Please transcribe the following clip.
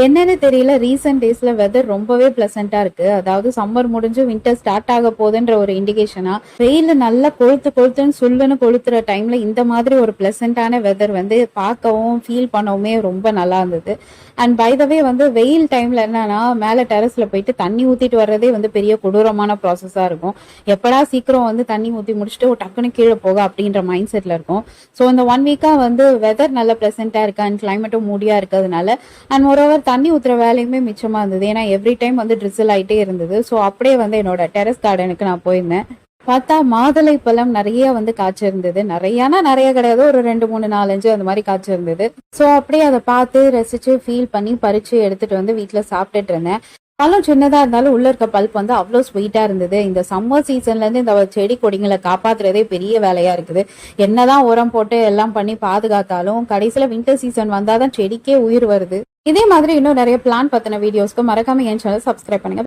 என்னன்னு தெரியல. ரீசென்ட் டேஸ்ல வெதர் ரொம்பவே பிளசன்ட்டா இருக்கு. அதாவது சம்மர் முடிஞ்சு வின்டர் ஸ்டார்ட் ஆக போகுதுன்ற ஒரு இண்டிகேஷனா, வெயில் நல்லா கொளுத்துன்னு சுல்லுன்னு கொளுத்துற டைம்ல இந்த மாதிரி ஒரு பிளசன்ட்டான வெதர் வந்து பார்க்கவும், ஃபீல் பண்ணவுமே ரொம்ப நல்லா இருந்தது. அண்ட் பை த வே வந்து வெயில் டைம்ல என்னன்னா, மேல டெரஸ்ல போயிட்டு தண்ணி ஊத்திட்டு வர்றதே வந்து பெரிய கொடூரமான ப்ராசஸா இருக்கும். எப்படா சீக்கிரம் வந்து தண்ணி ஊத்தி முடிச்சுட்டு டக்குன்னு கீழ போக அப்படின்ற மைண்ட் செட்ல இருக்கும். ஸோ இந்த 1 வீக்கா வந்து வெதர் நல்ல பிளசன்ட்டா இருக்கு அண்ட் கிளைமேட்டும் மூடியா இருக்கிறதுனால அண்ட் மோரோவர் தண்ணி ஊத்துற வேலையுமே மிச்சமா இருந்தது. ஏன்னா எவ்ரி டைம் வந்து ட்ரிசில் ஆயிட்டே இருந்தது. ஸோ அப்படியே வந்து என்னோட டெரஸ் கார்டனுக்கு நான் போயிருந்தேன். பார்த்தா மாதுளை பழம் நிறைய வந்து காய்ச்சிருந்தது. நிறையானா நிறைய கிடையாது. ஒரு 2, 3, 4, 5 அந்த மாதிரி காய்ச்சிருந்தது. ஸோ அப்படியே அதை பார்த்து ரசிச்சு ஃபீல் பண்ணி பறிச்சு எடுத்துட்டு வந்து வீட்டில் சாப்பிட்டுட்டு இருந்தேன். பழம் சின்னதா இருந்தாலும் உள்ள இருக்க பல்ப் வந்து அவ்வளோ ஸ்வீட்டா இருந்தது. இந்த சம்மர் சீசன்ல இருந்து இந்த செடி கொடிங்களை காப்பாத்துறதே பெரிய வேலையா இருக்குது. என்னதான் உரம் போட்டு எல்லாம் பண்ணி பாதுகாத்தாலும் கடைசியில வின்டர் சீசன் வந்தாதான் செடிக்கே உயிர் வருது. இதே மாதிரி இன்னும் நிறைய பிளான் பத்தின வீடியோஸ்க்கு மறக்காம என் சேனல் சப்ஸ்கிரைப் பண்ணுங்க.